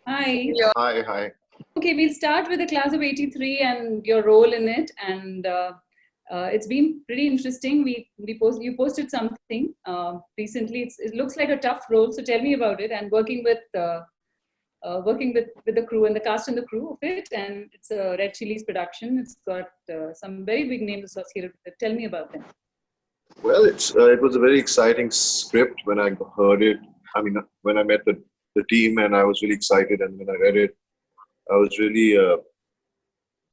Hi. Yeah. Hi, hi. Okay, we'll start with the class of 83 and your role in it. And it's been pretty interesting. You posted something recently. It looks like a tough role. So tell me about it. And working with the crew and the cast and the crew of it. And it's a Red Chilies production. It's got some very big names associated with it. Tell me about them. Well, it was a very exciting script when I heard it. I mean, when I met the team, and I was really excited. And when I read it, I was really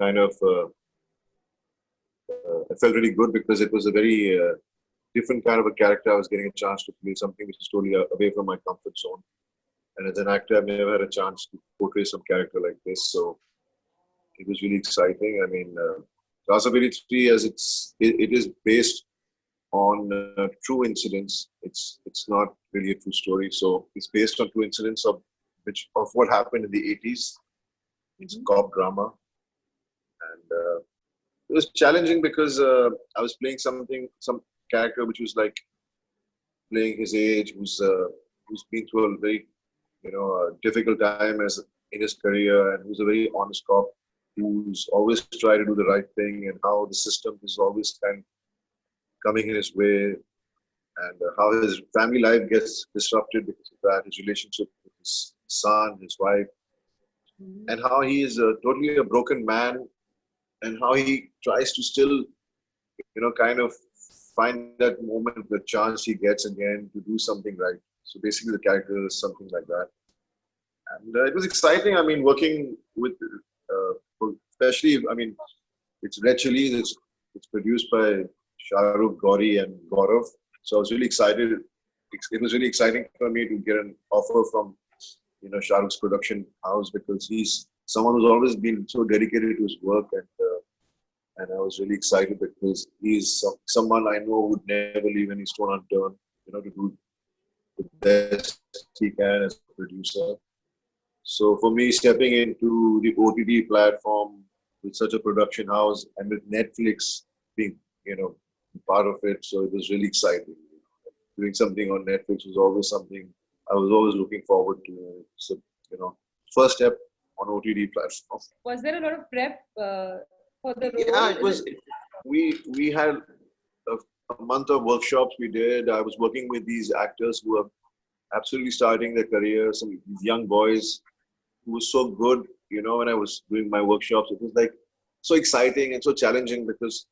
kind of I felt really good because it was a very different kind of a character. I was getting a chance to play something which is totally away from my comfort zone. And as an actor, I've never had a chance to portray some character like this. So it was really exciting. I mean, Class of '83, as it is based on true incidents. It's not really a true story. So it's based on true incidents of what happened in the '80s. It's a cop drama, and it was challenging because I was playing some character which was like playing his age, who's been through a very difficult time as in his career, and who's a very honest cop who's always tried to do the right thing, and how the system is always kind of coming in his way, and how his family life gets disrupted because of that, his relationship with his son, his wife, and how he is totally a broken man, and how he tries to still, kind of find that moment, the chance he gets again to do something right. So basically, the character is something like that, and it was exciting. I mean, working with, especially, I mean, it's Red Chillies. It's produced by Shahrukh, Gauri, and Gaurav. So I was really excited. It was really exciting for me to get an offer from Shahrukh's production house, because he's someone who's always been so dedicated to his work, and I was really excited because he's someone I know would never leave any stone unturned, to do the best he can as a producer. So for me, stepping into the OTT platform with such a production house and with Netflix being, part of it, so it was really exciting. Doing something on Netflix was always something I was always looking forward to. So, first step on OTT platform. Was there a lot of prep for the role? Yeah, it was. We had a month of workshops we did. I was working with these actors who are absolutely starting their career. Some these young boys who were so good. When I was doing my workshops, it was like so exciting and so challenging because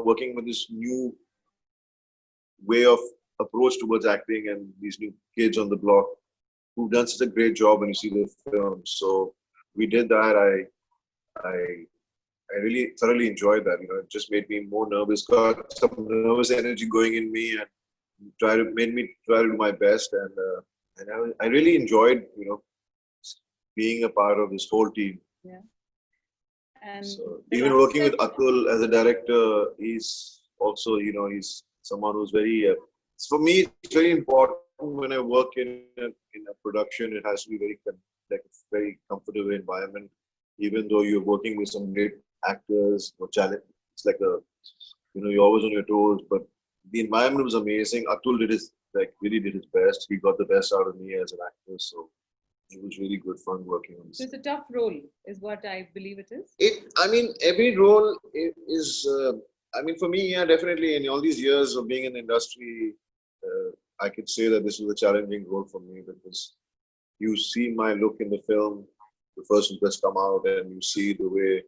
working with this new way of approach towards acting and these new kids on the block who've done such a great job when you see the film. So we did that. I I really thoroughly enjoyed that. It just made me more nervous, got some nervous energy going in me, and made me try to do my best. And I really enjoyed being a part of this whole team. Yeah. And so even working with Atul as a director, he's also he's someone who's very. For me, it's very important when I work in a production. It has to be like a very comfortable environment, even though you're working with some great actors or challenge. It's like you're always on your toes, but the environment was amazing. Atul really did his best. He got the best out of me as an actor, so it was really good fun working on this. So it's a tough role, is what I believe it is. I mean, every role is. I mean, for me, yeah, definitely. In all these years of being in the industry, I could say that this was a challenging role for me because you see my look in the film, the first look has come out, and you see the way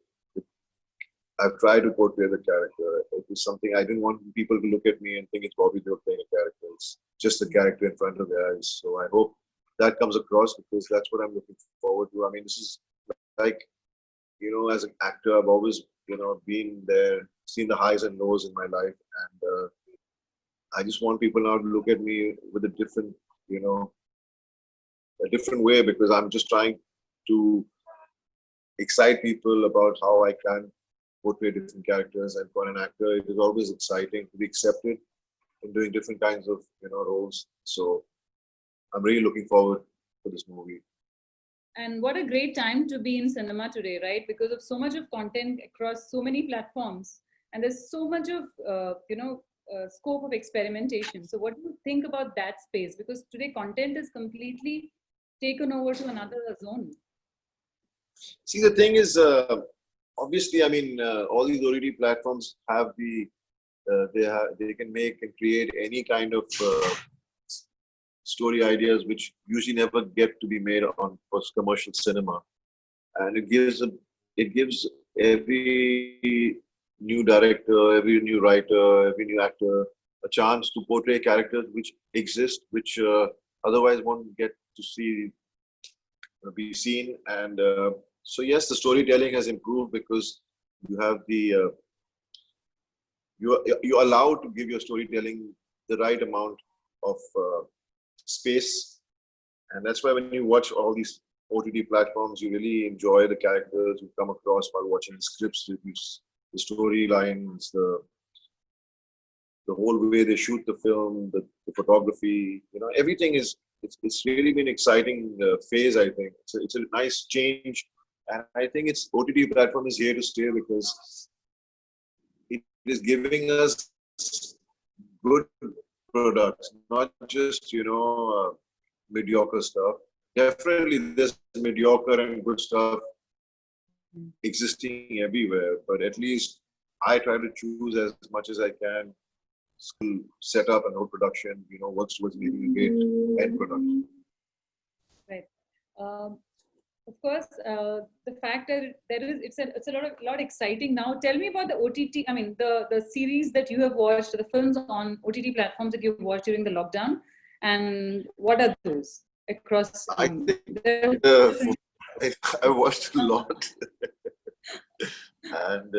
I've tried to portray the character. It was something I didn't want people to look at me and think it's Bobby Deol playing a character. It's just a character in front of their eyes. So I hope that comes across because that's what I'm looking forward to. I mean, this is like, as an actor, I've always, been there, seen the highs and lows in my life. And I just want people now to look at me with a different way because I'm just trying to excite people about how I can portray different characters. And for an actor, it is always exciting to be accepted in doing different kinds of roles. So I'm really looking forward to this movie. And what a great time to be in cinema today, right? Because of so much of content across so many platforms, and there's so much of scope of experimentation. So what do you think about that space? Because today content is completely taken over to another zone? See, the thing is, obviously, I mean, all these OTT platforms have they can make and create any kind of story ideas which usually never get to be made on post commercial cinema, and it gives every new director, every new writer, every new actor a chance to portray characters which exist, which otherwise won't get to be seen. And so yes, the storytelling has improved because you have you're allowed to give your storytelling the right amount of space, and that's why when you watch all these OTT platforms, you really enjoy the characters you come across while watching the scripts, the storylines, the whole way they shoot the film, the photography. You know, everything is. It's really been an exciting phase. I think it's a nice change, and I think it's OTT platform is here to stay because it is giving us good products, not just mediocre stuff. Definitely, there's mediocre and good stuff existing everywhere, but at least I try to choose as much as I can. Skill setup and whole production, works towards making a great end product. Right. Of course, the fact that it's a lot exciting now. Tell me about the OTT. I mean, the series that you have watched, the films on OTT platforms that you've watched during the lockdown, and what are those across? I think I watched a lot, and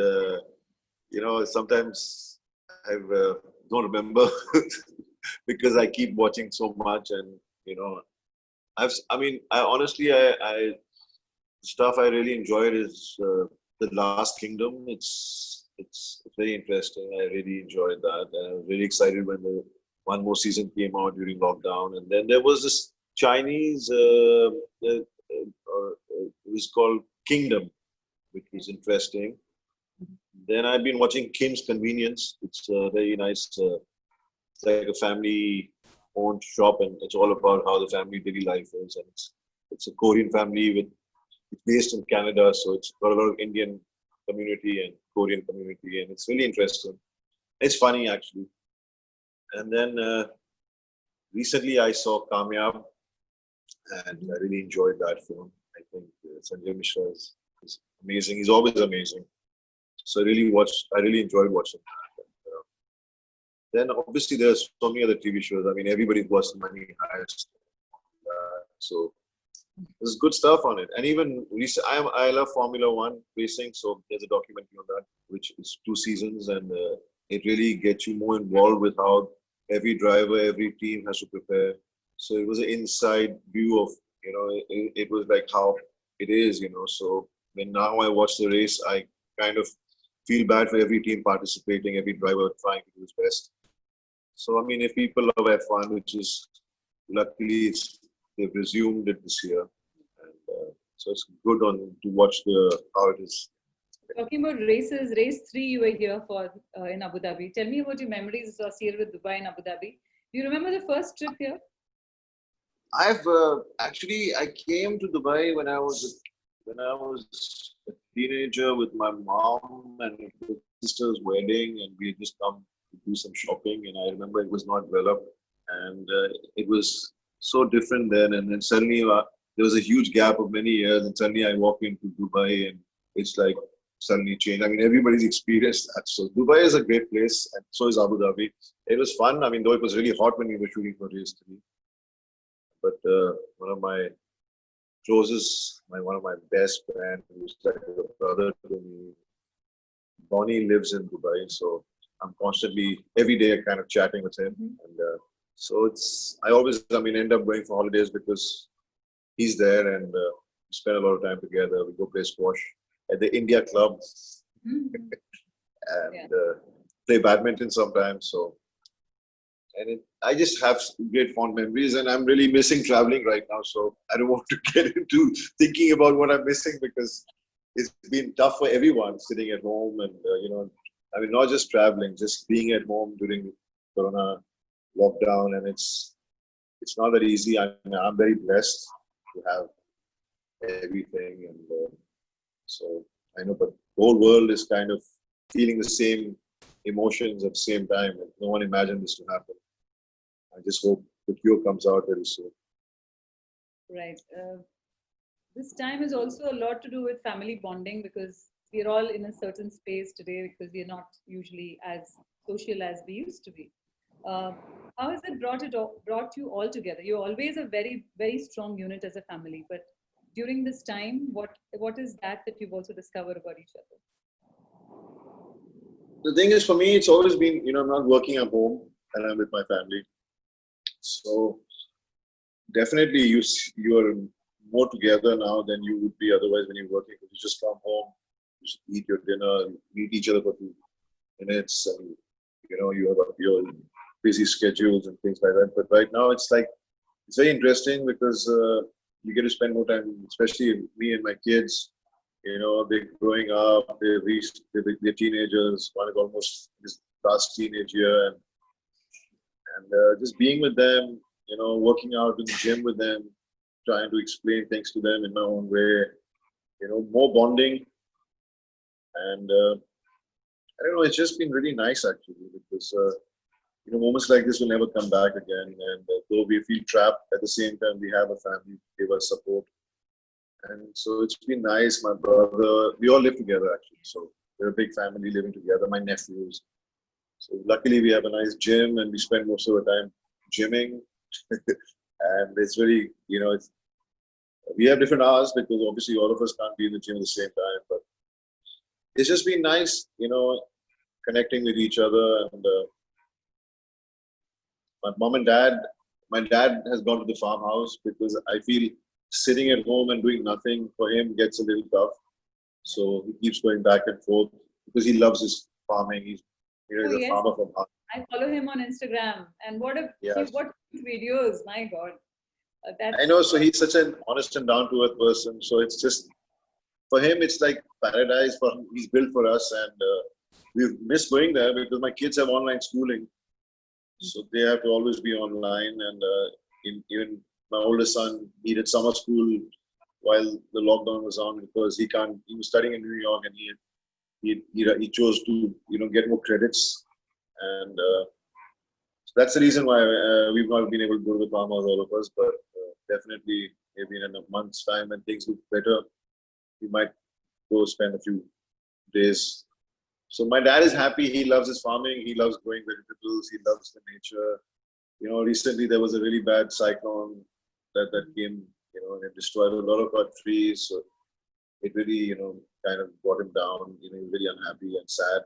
sometimes I don't remember because I keep watching so much, and I honestly, stuff I really enjoyed is The Last Kingdom. It's very interesting. I really enjoyed that. I was really excited when the one more season came out during lockdown. And then there was this Chinese, it was called Kingdom, which was interesting. Then I've been watching Kim's Convenience. It's very nice. It's like a family-owned shop, and it's all about how the family daily life is. And it's a Korean family it's based in Canada, so it's got a lot of Indian community and Korean community, and it's really interesting. It's funny actually. And then recently I saw Kamyab, and I really enjoyed that film. I think Sanjay Mishra is amazing. He's always amazing. So I really enjoyed watching that. And, then obviously there's so many other TV shows. I mean, everybody's watched Money Heist. So there's good stuff on it. And even I love Formula One racing, so there's a documentary on that, which is 2 seasons, and it really gets you more involved with how every driver, every team has to prepare. So it was an inside view of, it was like how it is, So when now I watch the race, I kind of feel bad for every team participating, every driver trying to do his best. So, I mean, if people love F1, which is luckily they've resumed it this year, and so it's good to watch how it is. Talking about races, race 3 you were here for in Abu Dhabi. Tell me about your memories associated with Dubai and Abu Dhabi. Do you remember the first trip here? I've actually I came to Dubai when I was a teenager with my mom and my sister's wedding, and we had just come to do some shopping. And I remember it was not developed, and it was so different then. And then suddenly there was a huge gap of many years, and suddenly I walk into Dubai, and it's like suddenly changed. I mean, everybody's experienced that. So Dubai is a great place, and so is Abu Dhabi. It was fun. I mean, though it was really hot when we were shooting for Race 3. But one of my one of my best friends, who's like a brother to me, Bonnie lives in Dubai, so I'm constantly, every day, kind of chatting with him. And so end up going for holidays because he's there, and we spend a lot of time together. We go play squash at the India Club, and play badminton sometimes. So. And I just have great fond memories, and I'm really missing traveling right now. So I don't want to get into thinking about what I'm missing, because it's been tough for everyone sitting at home, and I mean, not just traveling, just being at home during Corona lockdown, and it's not that easy. I'm very blessed. to have everything. And so I know, but the whole world is kind of feeling the same emotions at the same time. And no one imagined this to happen. I just hope the cure comes out very soon. Right. This time is also a lot to do with family bonding because we're all in a certain space today because we're not usually as social as we used to be. How has it brought you all together? You're always a very, very strong unit as a family, but during this time, what is that you've also discovered about each other? The thing is, for me, it's always been, I'm not working at home and I'm with my family. So definitely you're more together now than you would be otherwise when you're working. You just come home, you just eat your dinner, meet each other for 2 minutes, and you have your busy schedules and things like that. But right now it's very interesting because you get to spend more time, especially me and my kids. They're growing up, they're teenagers, one is almost his last teenage year, and just being with them, working out in the gym with them, trying to explain things to them in my own way, more bonding. And I don't know, it's just been really nice actually because, moments like this will never come back again. And though we feel trapped, at the same time, we have a family to give us support. And so it's been nice. My brother, we all live together actually. So we're a big family living together, my nephews. So luckily we have a nice gym and we spend most of the time gymming. And it's very, we have different hours because obviously all of us can't be in the gym at the same time. But it's just been nice, connecting with each other. And my dad has gone to the farmhouse because I feel sitting at home and doing nothing for him gets a little tough. So he keeps going back and forth because he loves his farming. He's a Yes. farmer from heart. I follow him on Instagram, and what videos! My God, I know. So he's such an honest and down to earth person. So it's just for him, it's like paradise. He's built for us, and we've missed going there because my kids have online schooling, so they have to always be online. And even my oldest son, he did summer school while the lockdown was on because he was studying in New York, and he chose to get more credits. And so that's the reason why we've not been able to go to the farmhouse, all of us. But definitely, maybe in a month's time when things look better, we might go spend a few days. So my dad is happy. He loves his farming. He loves growing vegetables. He loves the nature. Recently there was a really bad cyclone that came, and it destroyed a lot of our trees. So it really, kind of brought him down. He was really unhappy and sad.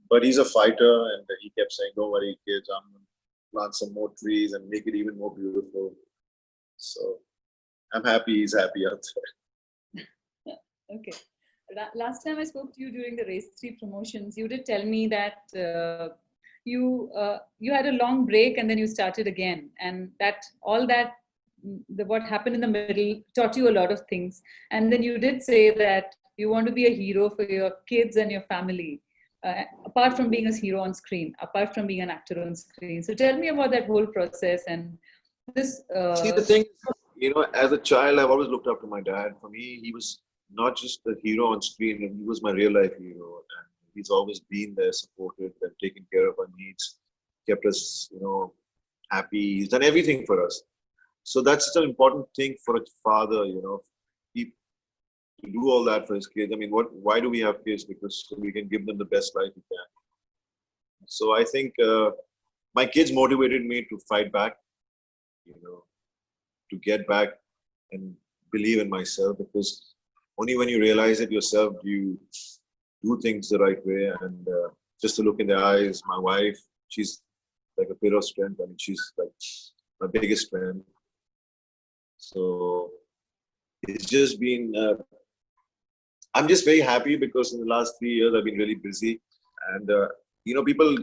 But he's a fighter, and he kept saying, "Don't worry, kids. I'm going to plant some more trees and make it even more beautiful." So I'm happy he's happy out there. Okay. Last time I spoke to you during the Race 3 promotions, you did tell me that you had a long break and then you started again, and what happened in the middle taught you a lot of things. And then you did say that you want to be a hero for your kids and your family. Apart from being a hero on screen, apart from being an actor on screen. So tell me about that whole process and this. See, the thing, as a child, I've always looked up to my dad. For me, he was not just a hero on screen, and he was my real life hero. And he's always been there, supported and taken care of our needs, kept us, happy. He's done everything for us. So that's such an important thing for a father, to do all that for his kids. I mean, why do we have kids? Because so we can give them the best life we can. So I think my kids motivated me to fight back, to get back and believe in myself, because only when you realize it yourself, you do things the right way. And just to look in their eyes, my wife, she's like a pillar of strength. I mean, she's like my biggest friend. So it's just been, I'm just very happy because in the last 3 years, I've been really busy. And, people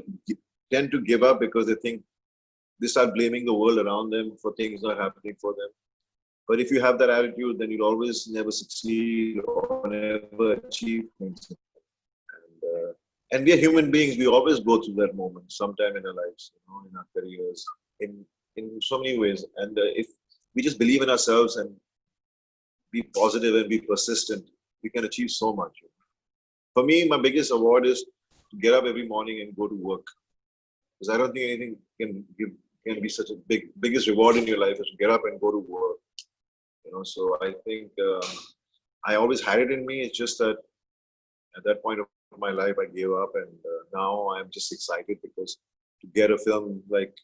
tend to give up because they think they start blaming the world around them for things not happening for them. But if you have that attitude, then you'll always never succeed or never achieve things. And we are human beings. We always go through that moment sometime in our lives, in our careers, in so many ways. And if we just believe in ourselves and be positive and be persistent, we can achieve so much. For me, my biggest award is to get up every morning and go to work. Because I don't think anything can be such a biggest reward in your life as to get up and go to work. So I think I always had it in me. It's just that at that point of my life, I gave up, and now I'm just excited because to get a film like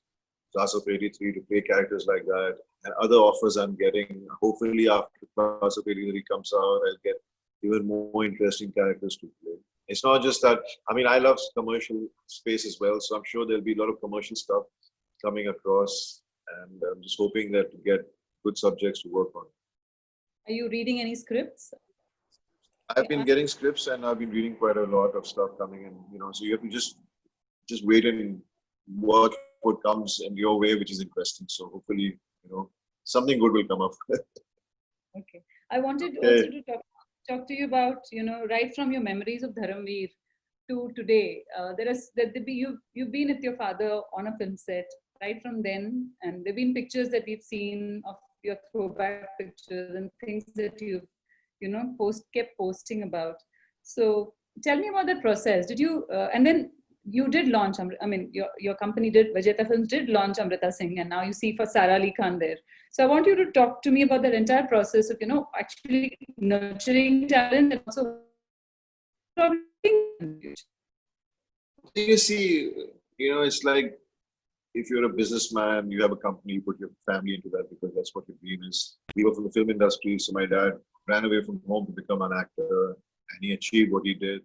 Class of '83, to play characters like that, and other offers I'm getting. Hopefully, after Class of '83 comes out, I'll get even more interesting characters to play. It's not just that. I mean, I love commercial space as well, so I'm sure there'll be a lot of commercial stuff coming across, and I'm just hoping that to get good subjects to work on. Are you reading any scripts? I've been getting scripts, and I've been reading quite a lot of stuff coming in. So you have to just wait and watch what comes in your way, which is interesting. So hopefully, something good will come up. Okay. I wanted also to talk to you about, right from your memories of Dharamveer to today. You've been with your father on a film set right from then, and there've been pictures that we've seen of your throwback pictures and things that you've kept posting about. So tell me about that process. Did you and then you did launch, I mean, your company Vijayta Films did launch Amrita Singh, and now you see for Sara Ali Khan there. So I want you to talk to me about that entire process of, actually nurturing talent and also you see, it's like if you're a businessman, you have a company, you put your family into that because that's what your dream is. We were from the film industry, so my dad ran away from home to become an actor, and he achieved what he did.